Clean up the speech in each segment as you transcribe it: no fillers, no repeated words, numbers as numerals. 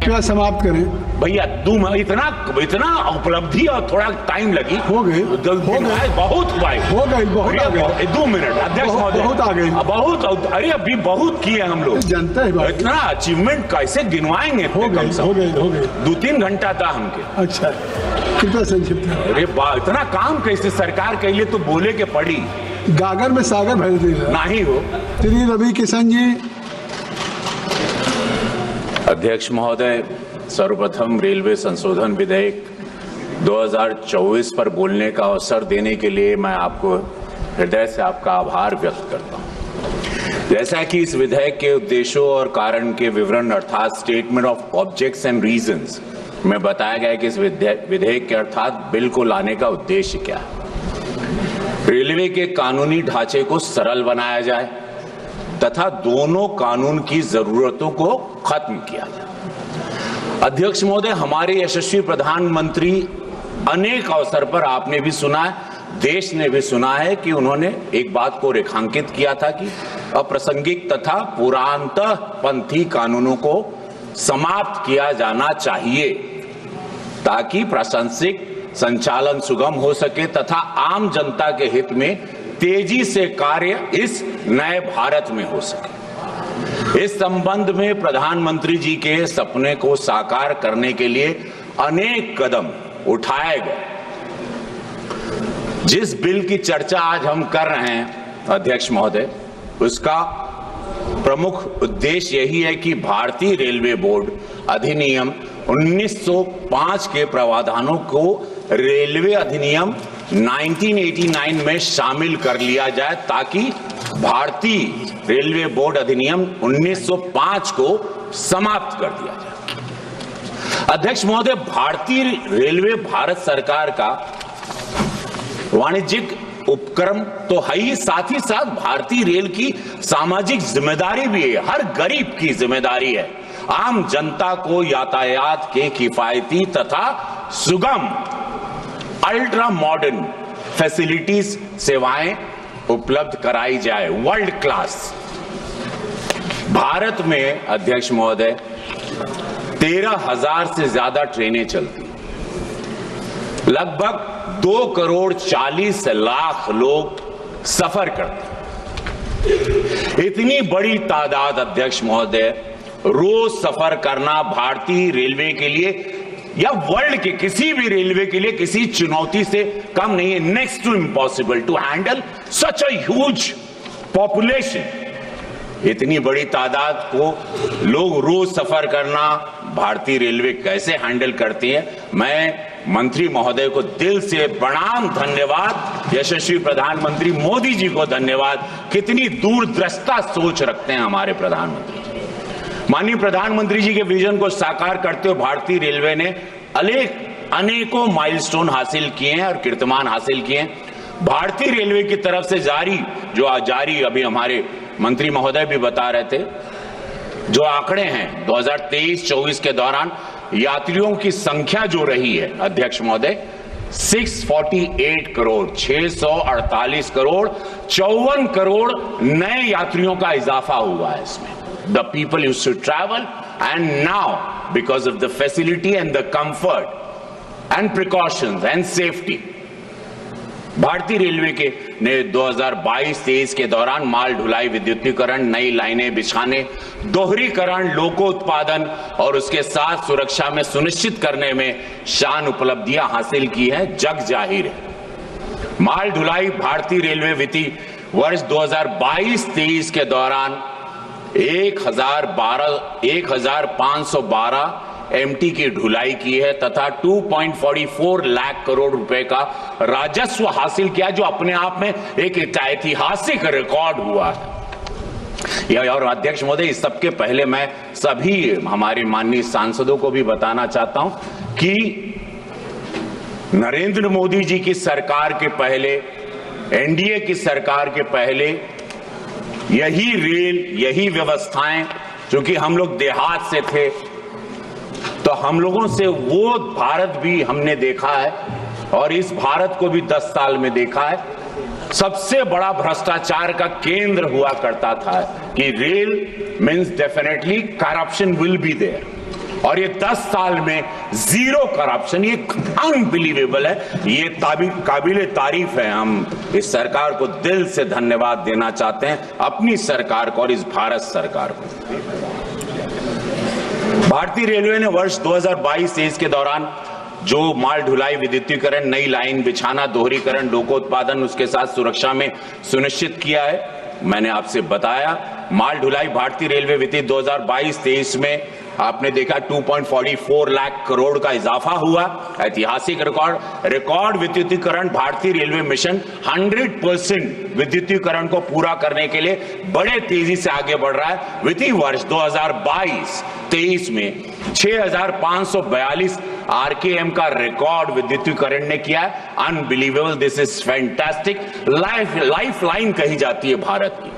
कृपया समाप्त करें भैया। इतना उपलब्धि और थोड़ा टाइम लगी। हो गए बहुत हुआ है। हो गई बहुत आ गए। 2 मिनट अध्यक्ष महोदय, बहुत आ गई। बहुत। अरे अभी बहुत किए हम लोग, जनता है। इतना अचीवमेंट कैसे गिनवाएंगे? हो गए 2-3 घंटा था हमके। अच्छा, कृपया संक्षिप्त। अरे इतना काम कैसे सरकार के लिए तो बोले के पड़ी। गागर में सागर भर देगा नहीं हो। श्री रवि किशन जी। अध्यक्ष महोदय, सर्वप्रथम रेलवे संशोधन विधेयक 2024 पर बोलने का अवसर देने के लिए मैं आपको हृदय से आपका आभार व्यक्त करता हूं। जैसा कि इस विधेयक के उद्देश्यों और कारण के विवरण अर्थात statement of objects and reasons में बताया गया है कि इस विधेयक के अर्थात बिल को लाने का उद्देश्य क्या है। रेलवे के कानूनी ढांचे को सरल बनाया जाए तथा दोनों कानून की जरूरतों को खत्म किया जाए। अध्यक्ष महोदय, हमारे यशस्वी प्रधानमंत्री अनेक अवसर पर आपने भी सुना है, देश ने भी सुना है कि उन्होंने एक बात को रेखांकित किया था कि अप्रासंगिक तथा पुरातनपंथी कानूनों को समाप्त किया जाना चाहिए ताकि प्रशासनिक संचालन सुगम हो सके तथा आम जनता के हित में तेजी से कार्य इस नए भारत में हो सके। इस संबंध में प्रधानमंत्री जी के सपने को साकार करने के लिए अनेक कदम उठाए गए। जिस बिल की चर्चा आज हम कर रहे हैं अध्यक्ष महोदय, उसका प्रमुख उद्देश्य यही है कि भारतीय रेलवे बोर्ड अधिनियम 1905 के प्रावधानों को रेलवे अधिनियम 1989 में शामिल कर लिया जाए ताकि भारतीय रेलवे बोर्ड अधिनियम 1905 को समाप्त कर दिया जाए। अध्यक्ष महोदय, भारतीय रेलवे भारत सरकार का वाणिज्यिक उपक्रम तो है ही, साथ भारतीय रेल की सामाजिक जिम्मेदारी भी है। हर गरीब की जिम्मेदारी है आम जनता को यातायात के किफायती तथा सुगम अल्ट्रा मॉडर्न फैसिलिटीज सेवाएं उपलब्ध कराई जाए वर्ल्ड क्लास। भारत में अध्यक्ष महोदय 13,000 से ज्यादा ट्रेनें चलती, लगभग 2,40,00,000 लोग सफर करते। इतनी बड़ी तादाद अध्यक्ष महोदय रोज सफर करना भारतीय रेलवे के लिए या वर्ल्ड के किसी भी रेलवे के लिए किसी चुनौती से कम नहीं है। Next to impossible to handle such a huge population. इतनी बड़ी तादाद को लोग रोज सफर करना भारतीय रेलवे कैसे हैंडल करती है। मैं मंत्री महोदय को दिल से प्रणाम, धन्यवाद। यशस्वी प्रधानमंत्री मोदी जी को धन्यवाद। कितनी दूरदृष्टा सोच रखते हैं हमारे प्रधानमंत्री। माननीय प्रधानमंत्री जी के विजन को साकार करते हुए भारतीय रेलवे ने अनेकों माइलस्टोन हासिल किए हैं और कीर्तिमान हासिल किए हैं। भारतीय रेलवे की तरफ से जारी अभी हमारे मंत्री महोदय भी बता रहे थे, जो आंकड़े हैं 2023-24 के दौरान यात्रियों की संख्या जो रही है अध्यक्ष महोदय 648 करोड़, 648 करोड़, 54 करोड़ नए यात्रियों का इजाफा हुआ है इसमें। The people used to travel, and now because of the facility and the comfort and precautions and safety, भारतीय रेलवे के ने 2022-23 के दौरान माल ढुलाई विद्युतीकरण, नई लाइनें बिछाने, दोहरीकरण, लोकोत्पादन और उसके साथ सुरक्षा में सुनिश्चित करने में शान उपलब्धियां हासिल की हैं, जग जाहिर है। माल ढुलाई भारतीय रेलवे वित्तीय वर्ष 2022-23 के दौरान 1,512 एमटी की ढुलाई की है तथा 2.44 लाख करोड़ रुपए का राजस्व हासिल किया, जो अपने आप में एक ऐतिहासिक रिकॉर्ड हुआ है। और अध्यक्ष महोदय, इस सबके पहले मैं सभी हमारे माननीय सांसदों को भी बताना चाहता हूं कि नरेंद्र मोदी जी की सरकार के पहले, एनडीए की सरकार के पहले यही रेल, यही व्यवस्थाएं, क्योंकि हम लोग देहात से थे तो हम लोगों से वो भारत भी हमने देखा है और इस भारत को भी 10 साल में देखा है। सबसे बड़ा भ्रष्टाचार का केंद्र हुआ करता था कि rail means definitely corruption will be there. और ये 10 साल में जीरो करप्शन, ये अनबिलीवेबल है, ये काबिले तारीफ है। हम इस सरकार को दिल से धन्यवाद देना चाहते हैं, अपनी सरकार को और इस भारत सरकार को। भारतीय रेलवे ने वर्ष 2022-23 के दौरान जो माल ढुलाई, विद्युतीकरण, नई लाइन बिछाना, दोहरीकरण, लोकोत्पादन, उसके साथ सुरक्षा में सुनिश्चित किया है, मैंने आपसे बताया। माल ढुलाई भारतीय रेलवे वित्तीय 2022-23 में आपने देखा 2.44 लाख करोड़ का इजाफा हुआ, ऐतिहासिक रिकॉर्ड विद्युतीकरण। भारतीय रेलवे मिशन 100% विद्युतीकरण को पूरा करने के लिए बड़े तेजी से आगे बढ़ रहा है। वित्तीय वर्ष 2022-23 में 6,542 आरकेएम का रिकॉर्ड विद्युतीकरण ने किया है। Unbelievable, this is fantastic. Life line कही जाती है भारत की।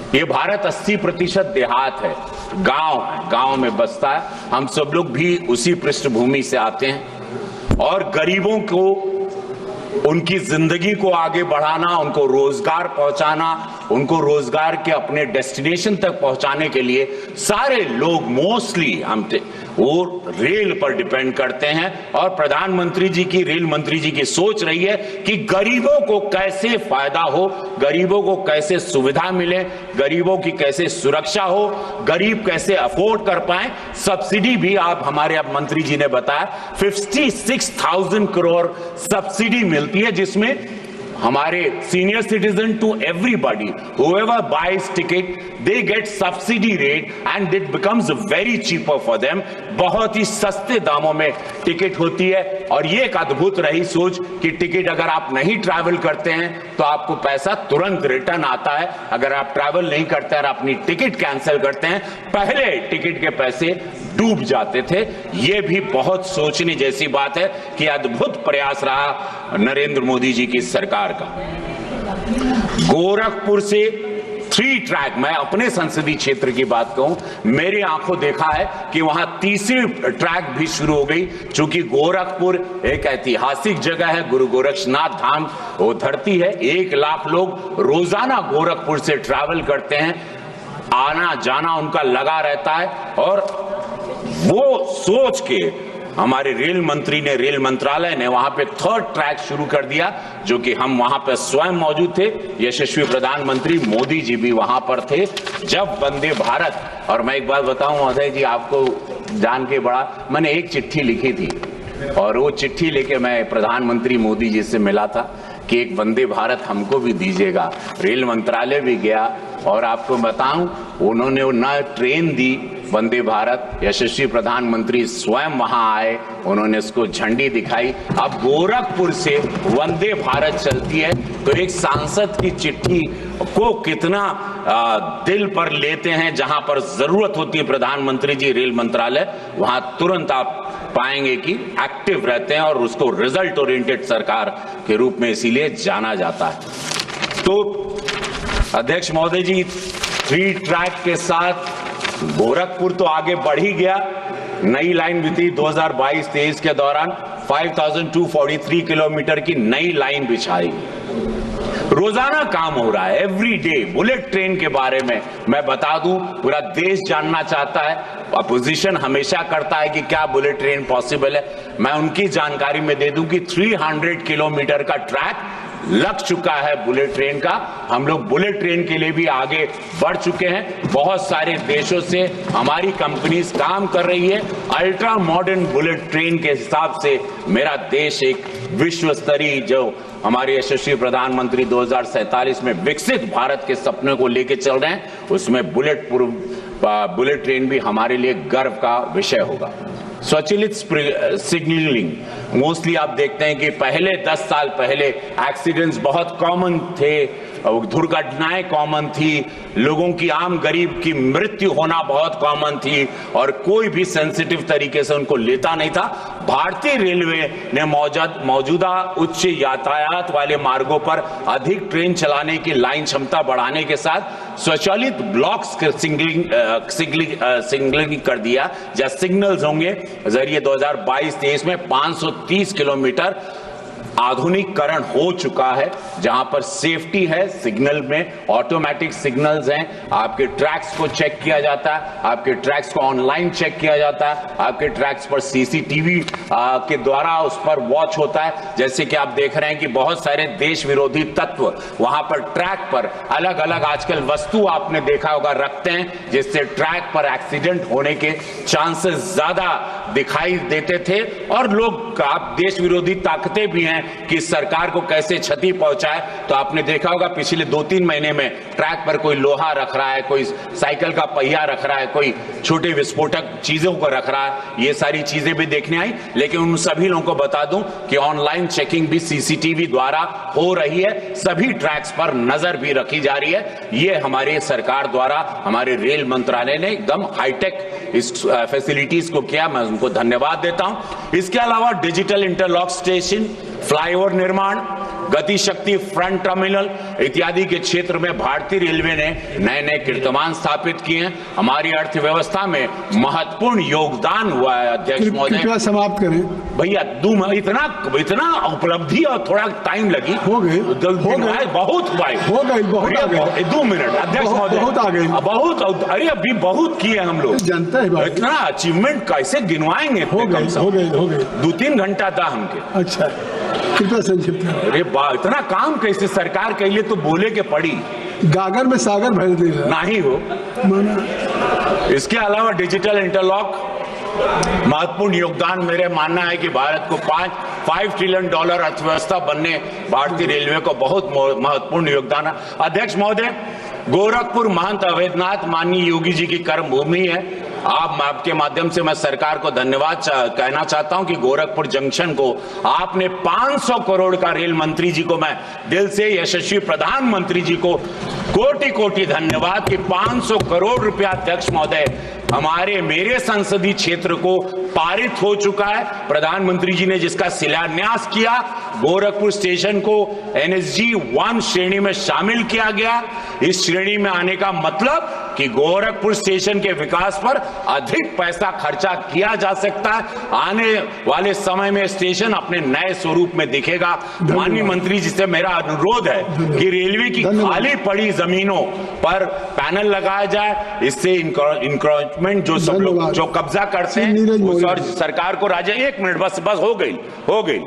ये भारत 80% देहात है, गांव में बसता है। हम सब लोग भी उसी पृष्ठभूमि से आते हैं और गरीबों को, उनकी जिंदगी को आगे बढ़ाना, उनको रोजगार पहुंचाना, उनको रोजगार के अपने डेस्टिनेशन तक पहुंचाने के लिए सारे लोग मोस्टली वो रेल पर डिपेंड करते हैं। और प्रधानमंत्री जी की, रेल मंत्री जी की सोच रही है कि गरीबों को कैसे फायदा हो, गरीबों को कैसे सुविधा मिले, गरीबों की कैसे सुरक्षा हो, गरीब कैसे अफोर्ड कर पाए। सब्सिडी भी आप, हमारे अब मंत्री जी ने बताया 56,000 करोड़ सब्सिडी मिलती है, जिसमें हमारे senior citizen to everybody, whoever buys ticket, they get subsidy rate and it becomes very cheaper for them। बहुत ही सस्ते दामों में टिकट होती है। और ये एक अद्भुत रही सोच कि टिकट अगर आप नहीं ट्रैवल करते हैं तो आपको पैसा तुरंत रिटर्न आता है। अगर आप ट्रैवल नहीं करते और अपनी टिकट कैंसिल करते हैं, पहले टिकट के पैसे डूब जाते थे। ये भी बहुत सोचने जैसी बात है कि अद्भुत प्रयास रहा नरेंद्र मोदी जी की सरकार का। गोरखपुर से 3 ट्रैक, मैं अपने संसदीय क्षेत्र की बात कहूं, मेरी आंखों देखा है कि वहां तीसरी ट्रैक भी शुरू हो गई। चूंकि गोरखपुर एक ऐतिहासिक जगह है, गुरु गोरक्षनाथ धाम वो धरती है। 1 लाख लोग रोजाना गोरखपुर से ट्रैवल करते हैं, आना जाना उनका लगा रहता है। और वो सोच के हमारे रेल मंत्री ने, रेल मंत्रालय ने वहां पे 3rd ट्रैक शुरू कर दिया, जो कि हम वहां पर स्वयं मौजूद थे। यशस्वी प्रधानमंत्री मोदी जी भी वहां पर थे जब वंदे भारत। और मैं एक बात बताऊं महोदय जी, आपको जान के बड़ा, मैंने एक चिट्ठी लिखी थी और वो चिट्ठी लेके मैं प्रधानमंत्री मोदी जी से मिला था कि एक वंदे भारत हमको भी दीजिएगा। रेल मंत्रालय भी गया और आपको बताऊं, उन्होंने न ट्रेन दी वंदे भारत, यशस्वी प्रधानमंत्री स्वयं वहां आए, उन्होंने उसको झंडी दिखाई। अब गोरखपुर से वंदे भारत चलती है। तो एक सांसद की चिट्ठी को कितना दिल पर लेते हैं। जहां पर जरूरत होती है प्रधानमंत्री जी, रेल मंत्रालय वहां तुरंत आप पाएंगे कि एक्टिव रहते हैं और उसको रिजल्ट ओरिएंटेड सरकार के रूप में इसीलिए जाना जाता है। तो अध्यक्ष महोदय जी, 3 ट्रैक के साथ गोरखपुर तो आगे बढ़ ही गया। नई लाइन वित्तीय 2022-23 के दौरान 5243 किलोमीटर की नई लाइन बिछाई। रोजाना काम हो रहा है, एवरी डे। बुलेट ट्रेन के बारे में मैं बता दूं, पूरा देश जानना चाहता है। अपोजिशन हमेशा करता है कि क्या बुलेट ट्रेन पॉसिबल है। मैं उनकी जानकारी में दे दूं कि 300 किलोमीटर का ट्रैक लग चुका है बुलेट ट्रेन का। हम लोग बुलेट ट्रेन के लिए भी आगे बढ़ चुके हैं। बहुत सारे देशों से हमारी कंपनीज काम कर रही है। अल्ट्रा मॉडर्न बुलेट ट्रेन के हिसाब से मेरा देश एक विश्व स्तरीय, जो हमारे यशस्वी प्रधानमंत्री 2047 में विकसित भारत के सपने को लेके चल रहे हैं, उसमें बुलेट ट्रेन भी हमारे लिए गर्व का विषय होगा। स्वचालित सिग्नलिंग, मोस्टली आप देखते हैं कि पहले 10 साल पहले एक्सीडेंट्स बहुत कॉमन थे, दुर्घटनाएं कॉमन थी, लोगों की, आम गरीब की मृत्यु होना बहुत कॉमन थी और कोई भी सेंसिटिव तरीके से उनको लेता नहीं था। भारतीय रेलवे ने मौजूदा उच्च यातायात वाले मार्गों पर अधिक ट्रेन चलाने की लाइन क्षमता बढ़ाने के साथ स्वचालित ब्लॉक्स सिग्नलिंग कर दिया, जहां सिग्नल्स होंगे जरिए 2022-23 में 530 किलोमीटर आधुनिकीकरण हो चुका है, जहां पर सेफ्टी है, सिग्नल में ऑटोमेटिक सिग्नल्स हैं, आपके ट्रैक्स को चेक किया जाता है, आपके ट्रैक्स को ऑनलाइन चेक किया जाता है, आपके ट्रैक्स पर सीसीटीवी के द्वारा उस पर वॉच होता है। जैसे कि आप देख रहे हैं कि बहुत सारे देश विरोधी तत्व वहां पर ट्रैक पर अलग अलग आजकल वस्तु आपने देखा होगा रखते हैं, जिससे ट्रैक पर एक्सीडेंट होने के चांसेस ज्यादा दिखाई देते थे। और लोग आप देश विरोधी ताकतें भी हैं कि सरकार को कैसे क्षति पहुंचाए। तो आपने देखा होगा पिछले 2-3 महीने में ट्रैक पर कोई लोहा रख रहा है, कोई साइकिल का पहिया रख रहा है, कोई छोटे विस्फोटक चीजों को रख रहा है, ये सारी चीजें भी देखने आई। लेकिन उन सभी लोगों को बता दूं कि ऑनलाइन चेकिंग भी सीसीटीवी द्वारा हो रही है, सभी ट्रैक्स पर नजर भी रखी जा रही है। ये हमारी सरकार द्वारा, हमारे रेल मंत्रालय ने एकदम हाईटेक इस फैसिलिटीज को किया, मैं उनको धन्यवाद देता हूं। इसके अलावा डिजिटल इंटरलॉक स्टेशन, फ्लाईओवर निर्माण, गति शक्ति फ्रंट टर्मिनल इत्यादि के क्षेत्र में भारतीय रेलवे ने नए नए कीर्तिमान स्थापित किए हैं। हमारी अर्थव्यवस्था में महत्वपूर्ण योगदान हुआ है। अध्यक्ष महोदय, कृपया समाप्त करें। भैया इतना उपलब्धि और थोड़ा टाइम लगी, हो गए बहुत हुआ है। हो गए, बहुत आ गए। 2 मिनट अध्यक्ष महोदय, बहुत आ गए, बहुत। अरे अभी बहुत किए हम लोग, जनता है, इतना अचीवमेंट कैसे गिनवाएंगे? हो गए 2-3 घंटा था हमके। अच्छा, कृपया संक्षिप्त करें। अरे इतना काम कैसे सरकार के लिए तो बोले के पड़ी, गागर में सागर भर देगा नहीं हो माना। इसके अलावा डिजिटल इंटरलॉक महत्वपूर्ण योगदान, मेरे मानना है कि भारत को $5 ट्रिलियन अर्थव्यवस्था बनने भारतीय रेलवे को बहुत महत्वपूर्ण योगदान है। अध्यक्ष महोदय, गोरखपुर महंत अवैधनाथ माननीय योगी जी की कर्म भूमि है। आपके माध्यम से मैं सरकार को धन्यवाद कहना चाहता हूं कि गोरखपुर जंक्शन को आपने 500 करोड़ का, रेल मंत्री जी को मैं दिल से, यशस्वी प्रधानमंत्री जी को कोटि कोटि धन्यवाद कि 500 करोड़ रुपया अध्यक्ष महोदय हमारे मेरे संसदीय क्षेत्र को पारित हो चुका है। प्रधानमंत्री जी ने जिसका शिलान्यास किया, गोरखपुर स्टेशन को NSG 1 श्रेणी में शामिल किया गया। इस श्रेणी में आने का मतलब कि गोरखपुर स्टेशन के विकास पर अधिक पैसा खर्चा किया जा सकता है। आने वाले समय में स्टेशन अपने नए स्वरूप में दिखेगा। माननीय मंत्री जी से मेरा अनुरोध है कि रेलवे की खाली पड़ी जमीनों पर पैनल लगाया जाए, इससे इंक्रोचमेंट जो सब लोग जो कब्जा करते हैं और सरकार को राजा। 1 मिनट बस हो गई।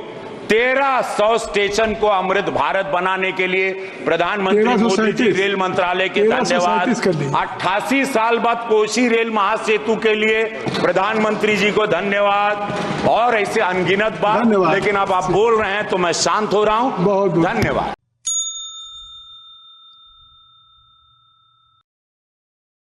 1300 स्टेशन को अमृत भारत बनाने के लिए प्रधानमंत्री मोदी जी, रेल मंत्रालय के धन्यवाद। 88 साल बाद कोसी रेल महासेतु के लिए प्रधानमंत्री जी को धन्यवाद। और ऐसे अनगिनत बात, लेकिन अब आप बोल रहे हैं तो मैं शांत हो रहा हूं। धन्यवाद।